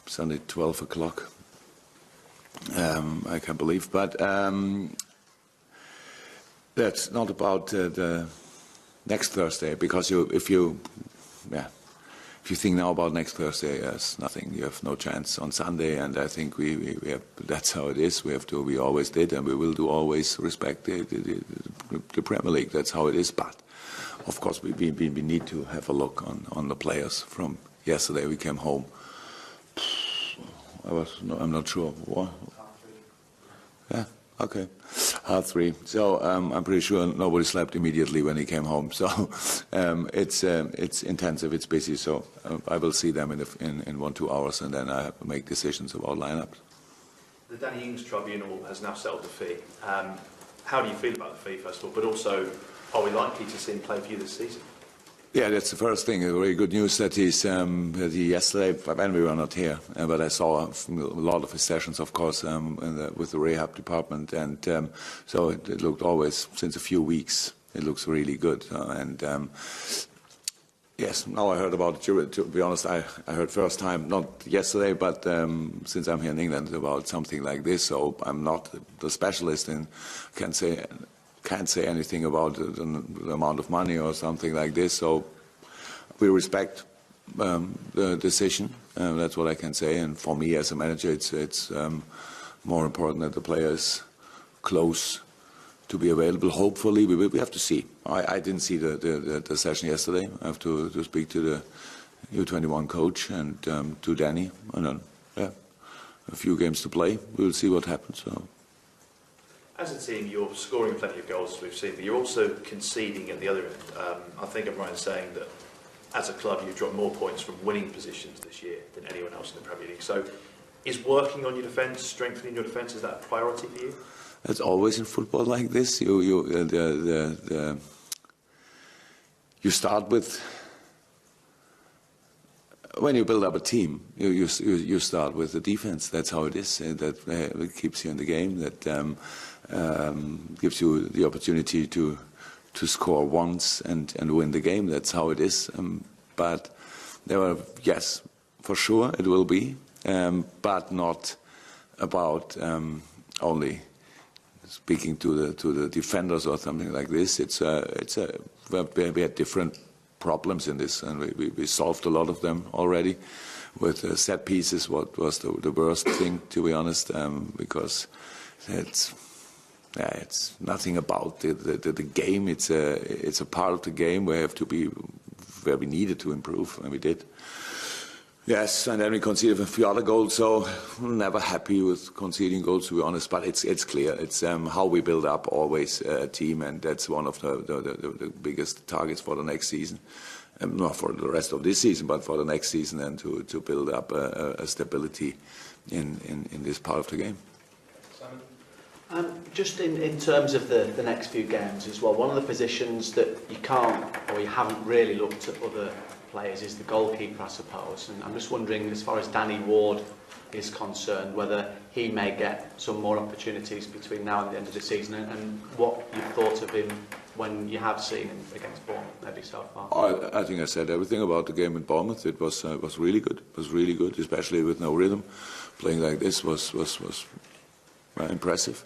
Sunday 12 o'clock. I can't believe, but that's not about the next Thursday, because if you think now about next Thursday, yes, nothing. You have no chance on Sunday, and I think we have. That's how it is. We always did, and we will do always respect the Premier League. That's how it is. But of course, we need to have a look on the players from yesterday. We came home. I'm not sure. What? Yeah. Okay. 3:30. So I'm pretty sure nobody slept immediately when he came home. So it's intensive, it's busy. So I will see them in 1-2 hours, and then I have to make decisions about lineups. The Danny Ings tribunal has now settled the fee. How do you feel about the fee, first of all? But also, are we likely to see him play for you this season? Yeah, that's the first thing. Very good news that he yesterday, when we were not here, but I saw a lot of his sessions, of course, with the rehab department, and so it looked always, since a few weeks, it looks really good. Yes, now I heard about it. To be honest, I heard first time, not yesterday, but since I'm here in England, about something like this. So I'm not the specialist and can't say anything about the amount of money or something like this. So we respect the decision. That's what I can say. And for me as a manager, it's more important that the player is close to be available. Hopefully, we have to see. I didn't see the session yesterday. I have to speak to the U21 coach and to Danny. And then, a few games to play. We'll see what happens. So. As a team, you're scoring plenty of goals, as we've seen, but you're also conceding at the other end. I think I'm right in saying that as a club, you've dropped more points from winning positions this year than anyone else in the Premier League. So is working on your defence, strengthening your defence, is that a priority for you? It's always in football like this. You start with, when you build up a team, you start with the defence. That's how it is. That keeps you in the game. That gives you the opportunity to score once and win the game. That's how it is. But there are, yes, for sure it will be, but not about only speaking to the defenders or something like this. We had different problems in this, and we solved a lot of them already. With set pieces, what was the worst thing, to be honest, because it's nothing about the game. It's a part of the game where we needed to improve, and we did. Yes, and then we conceded a few other goals, so never happy with conceding goals, to be honest. But it's clear. It's how we build up always a team, and that's one of the biggest targets for the next season. Not for the rest of this season, but for the next season, and to build up a stability in this part of the game. Just in terms of the next few games as well, one of the positions that you can't, or you haven't really looked at other players, is the goalkeeper, I suppose. And I'm just wondering, as far as Danny Ward is concerned, whether he may get some more opportunities between now and the end of the season, and what you've thought of him when you have seen him against Bournemouth, maybe so far. I think I said everything about the game in Bournemouth. It was really good. It was really good, especially with no rhythm. Playing like this was impressive.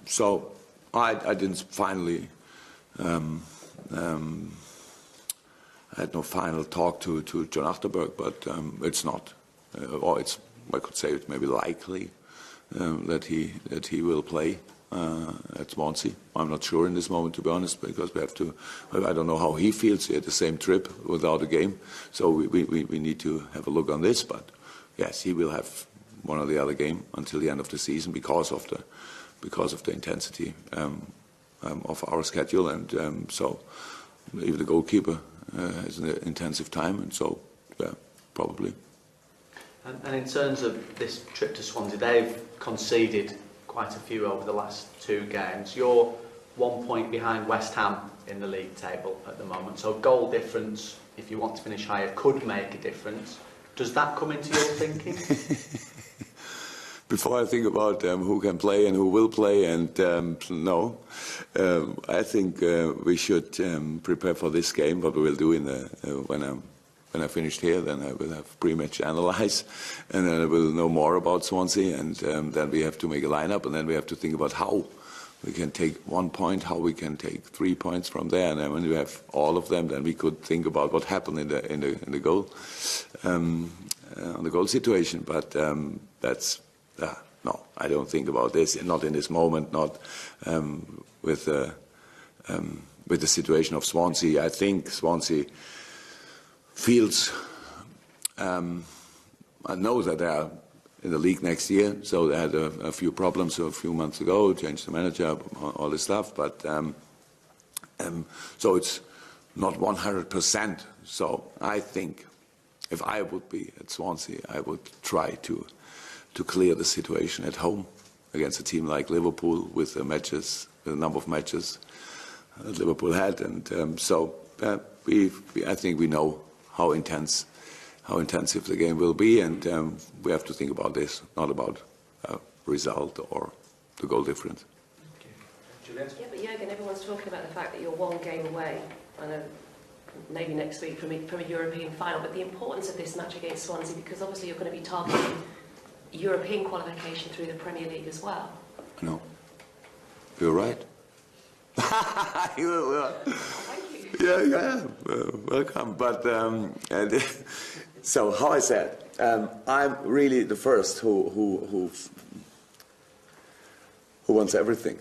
So I didn't finally. I had no final talk to John Achterberg, but it's not, or it's, I could say it's maybe likely that he will play at Swansea. I'm not sure in this moment, to be honest, because we have to. I don't know how he feels. He had the same trip without a game, so we need to have a look on this. But yes, he will have one or the other game until the end of the season because of the intensity of our schedule, and so even the goalkeeper has an intensive time, and so yeah, probably. And in terms of this trip to Swansea, they've conceded quite a few over the last 2 games. You're 1 point behind West Ham in the league table at the moment, so goal difference, if you want to finish higher, could make a difference. Does that come into your thinking? Before I think about who can play and who will play, and no, I think we should prepare for this game. What we will do when when I finished here, then I will have pre-match analyze, and then I will know more about Swansea, and then we have to make a lineup, and then we have to think about how we can take 1 point, how we can take 3 points from there, and then when we have all of them, then we could think about what happened in the goal, on the goal situation. But that's no, I don't think about this, not in this moment, not with the situation of Swansea. I think Swansea feels, I know that they are in the league next year, so they had a few problems a few months ago, changed the manager, all this stuff, but so it's not 100%. So I think if I would be at Swansea, I would try to clear the situation at home against a team like Liverpool with the number of matches that Liverpool had, and so I think we know how intensive the game will be, and we have to think about this, not about result or the goal difference. Yeah, but Jurgen, everyone's talking about the fact that you're 1 game away. I know maybe next week from a European final, but the importance of this match against Swansea, because obviously you're going to be targeting European qualification through the Premier League as well. No, you're right. Thank you. Yeah, welcome. But so, how I said, I'm really the first who wants everything,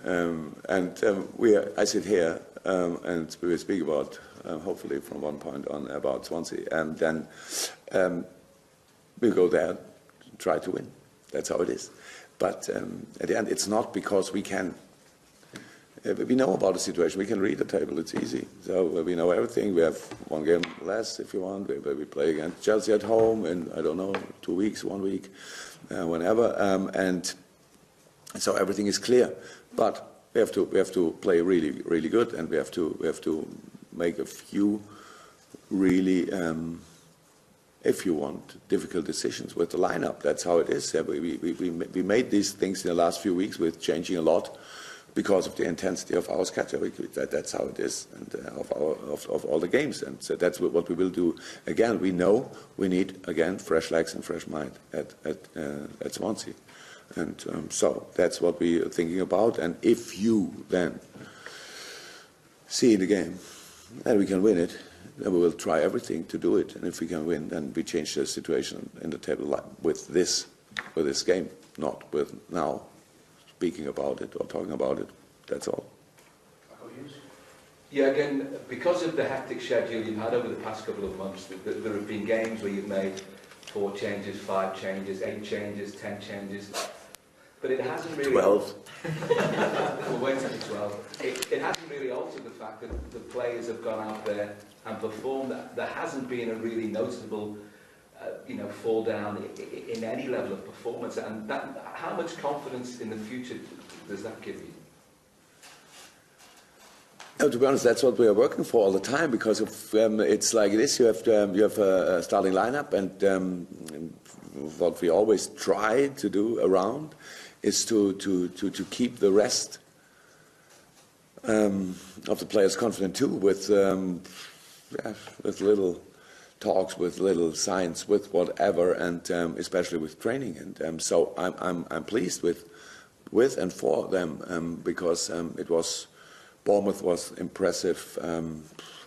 I sit here and we will speak about hopefully from one point on about Swansea, and then we'll go there, try to win. That's how it is. But at the end, it's not because we can. We know about the situation. We can read the table. It's easy. So we know everything. We have 1 game less, if you want. We play against Chelsea at home in, I don't know, 2 weeks, 1 week, whenever. And so everything is clear. But we have to play really, really good, and we have to make a few really, if you want, difficult decisions with the lineup. That's how it is. We made these things in the last few weeks with changing a lot, because of the intensity of our schedule. That's how it is, and of all the games. And so that's what we will do. Again, we know we need, again, fresh legs and fresh mind at Swansea. And so that's what we are thinking about. And if you then see the game and we can win it, then we will try everything to do it. And if we can win, then we change the situation in the table with this game, not with now speaking about it or talking about it. That's all. Yeah, again, because of the hectic schedule you've had over the past couple of months, there have been games where you've made 4 changes, 5 changes, 8 changes, 10 changes, but it hasn't really... 12. We'll wait until 12. It hasn't really altered the fact that the players have gone out there and performed. There hasn't been a really noticeable fall down in any level of performance, and how much confidence in the future does that give you? No, to be honest, that's what we are working for all the time, because if, it's like this, you have a starting lineup, and what we always try to do around is to keep the rest of the players confident too, with little talks, with little signs, with whatever, and especially with training. And so I'm pleased with and for them, because Bournemouth was impressive,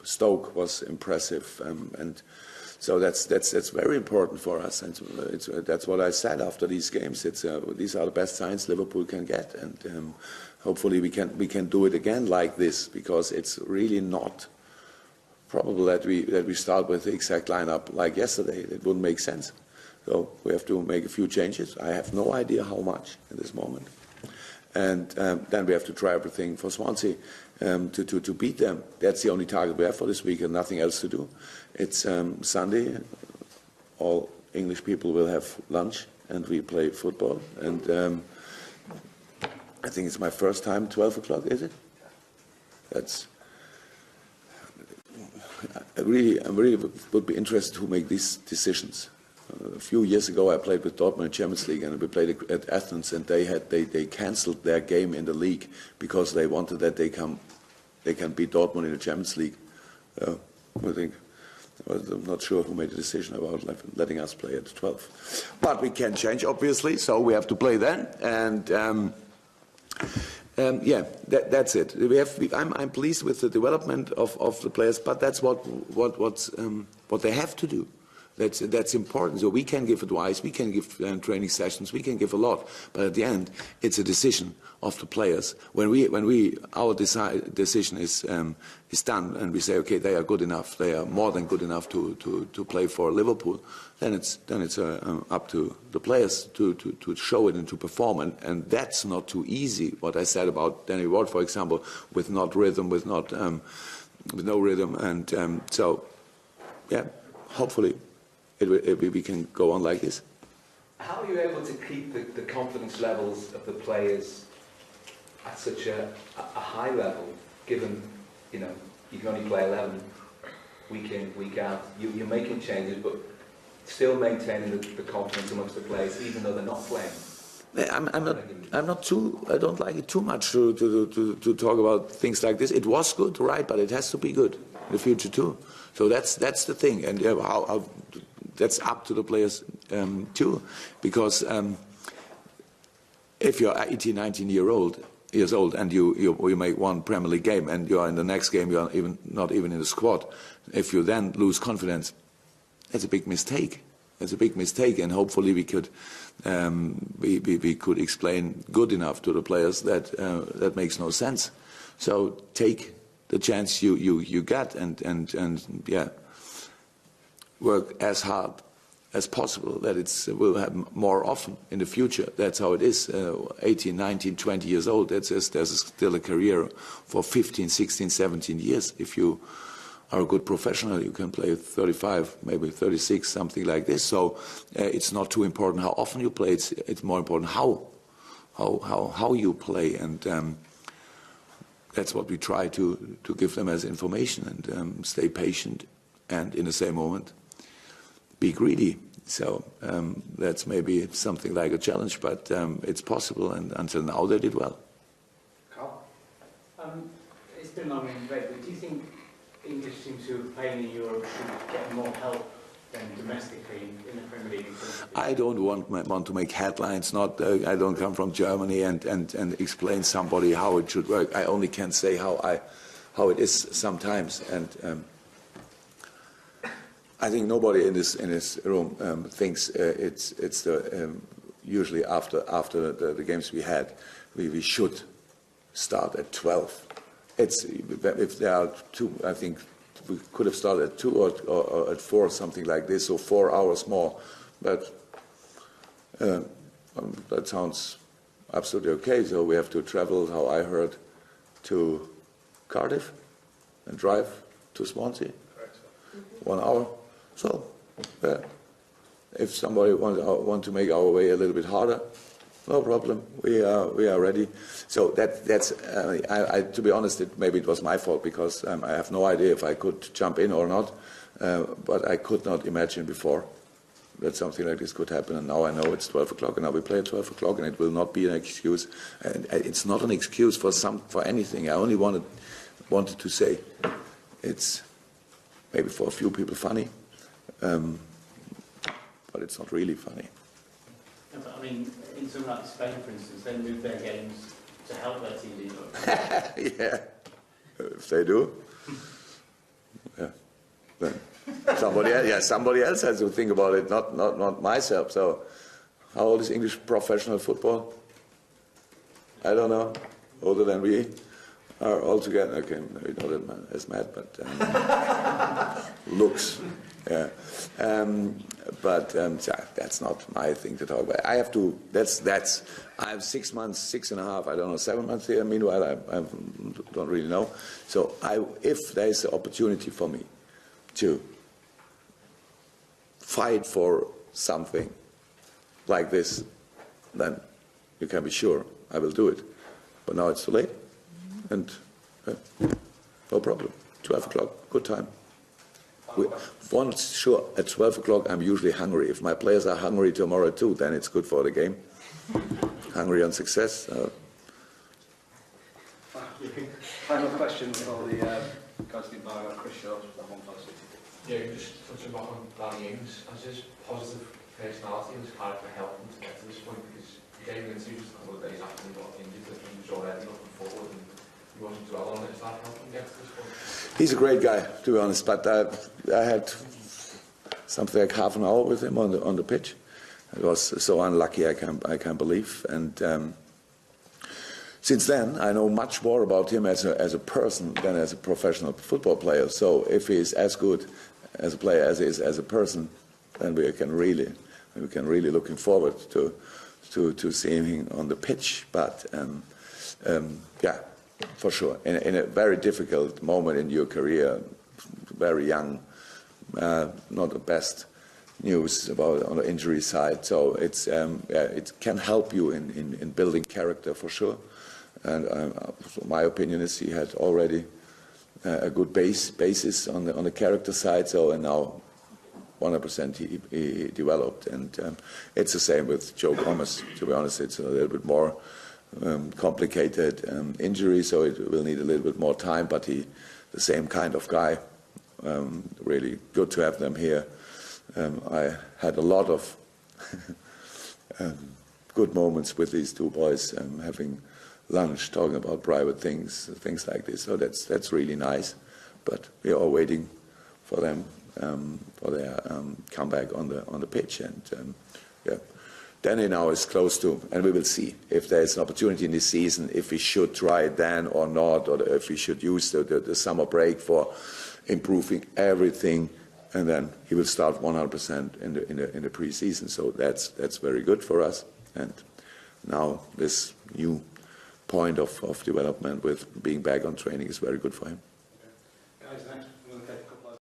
Stoke was impressive, and so that's very important for us. And that's what I said after these games. These are the best signs Liverpool can get, and hopefully we can do it again like this, because it's really not probable that we start with the exact lineup like yesterday. It wouldn't make sense. So we have to make a few changes. I have no idea how much at this moment. And then we have to try everything for Swansea to beat them. That's the only target we have for this week, and nothing else to do. It's Sunday. All English people will have lunch, and we play football. And I think it's my first time, 12 o'clock, is it? I really would be interested to make these decisions. A few years ago, I played with Dortmund in Champions League, and we played at Athens, and they cancelled their game in the league because they wanted that they can beat Dortmund in the Champions League. I think I'm not sure who made the decision about letting us play at 12. But we can change, obviously, so we have to play then. And yeah, that's it. I'm pleased with the development of the players, but that's what they have to do. That's important. So we can give advice, we can give training sessions, we can give a lot, but at the end, it's a decision of the players. When our decision is done, and we say, okay, they are good enough, they are more than good enough to play for Liverpool, then it's up to the players to show it and to perform, and that's not too easy. What I said about Danny Ward, for example, with no rhythm, and so yeah, hopefully. We can go on like this. How are you able to keep the confidence levels of the players at such a high level, given, you know, you can only play 11 week in, week out? You're making changes, but still maintaining the confidence amongst the players, even though they're not playing. I'm not too. I don't like it too much to talk about things like this. It was good, right? But it has to be good in the future too. So that's the thing, and how that's up to the players too, because if you're 18, 19 years old and you make one Premier League game and you are in the next game, you are not even in the squad. If you then lose confidence, that's a big mistake. It's a big mistake, and hopefully we could explain good enough to the players that that makes no sense. So take the chance you get, and yeah, work as hard as possible that will happen more often in the future. That's how it is. 18, 19, 20 years old. There's still a career for 15, 16, 17 years. If you are a good professional, you can play 35, maybe 36, something like this. So it's not too important how often you play. It's more important how you play, and that's what we try to give them as information, and stay patient, and in the same moment be greedy. So that's maybe something like a challenge, but it's possible, and until now they did well. Carl? It's been long in debate, but do you think English teams who are playing in Europe should get more help than domestically in the Premier League? I don't want to make headlines. I don't come from Germany and explain somebody how it should work. I only can say how it is sometimes, and I think nobody in this room thinks it's the usually after the games we had, we should start at 12. If there are two, I think we could have started at 2 or at 4, something like this, so 4 hours more. But that sounds absolutely okay. So we have to travel, how I heard, to Cardiff and drive to Swansea. Correct. 1 hour. So if somebody want to make our way a little bit harder, no problem. We are ready. So that's. To be honest, maybe it was my fault, because I have no idea if I could jump in or not. But I could not imagine before that something like this could happen. And now I know it's 12 o'clock, and now we play at 12 o'clock, and it will not be an excuse. And it's not an excuse for anything. I only wanted to say it's maybe for a few people funny, but it's not really funny. No, but I mean, in somewhere like Spain, for instance, they move their games to help their TV. Yeah, if they do, yeah, then somebody else has to think about it, not myself. So, how old is English professional football? I don't know. Older than we are altogether. Okay, maybe not as mad, but looks. Yeah, but that's not my thing to talk about. I have to. I have 6 months, 6.5. I don't know, 7 months here. Meanwhile, I don't really know. So if there is an opportunity for me to fight for something like this, then you can be sure I will do it. But now it's too late, and no problem. 12 o'clock, good time. Once sure, at 12 o'clock I'm usually hungry. If my players are hungry tomorrow too, then it's good for the game. Hungry on success. Final question for the guys in the bar, Chris Shaw from the Home Policy. Yeah, just touching back on Danny Ings, has his positive personality and his character helped him to get to this point? Because he came into just a couple of days after he got injured, that he was already looking forward and he wasn't dwelling on it. Is that helping him get to this point? He's a great guy, to be honest, but I had something like half an hour with him on the pitch. It was so unlucky, I can't believe. And since then, I know much more about him as a person than as a professional football player. So if he's as good as a player as he is as a person, then we can really looking forward to seeing him on the pitch. But yeah, for sure, in a very difficult moment in your career, very young, not the best news about on the injury side. So it's it can help you in building character for sure. And so my opinion is he had already a good basis on the character side. So and now 100% he developed, and it's the same with Joe Gomez. To be honest, it's a little bit more complicated injury, so it will need a little bit more time. But the same kind of guy. Really good to have them here. I had a lot of good moments with these two boys, having lunch, talking about private things like this. So that's really nice. But we are waiting for them for their comeback on the pitch, and yeah. Danny now is close to, and we will see if there is an opportunity in this season, if we should try it then or not, or if we should use the summer break for improving everything, and then he will start 100% in the pre-season. So that's very good for us. And now this new point of development with being back on training is very good for him.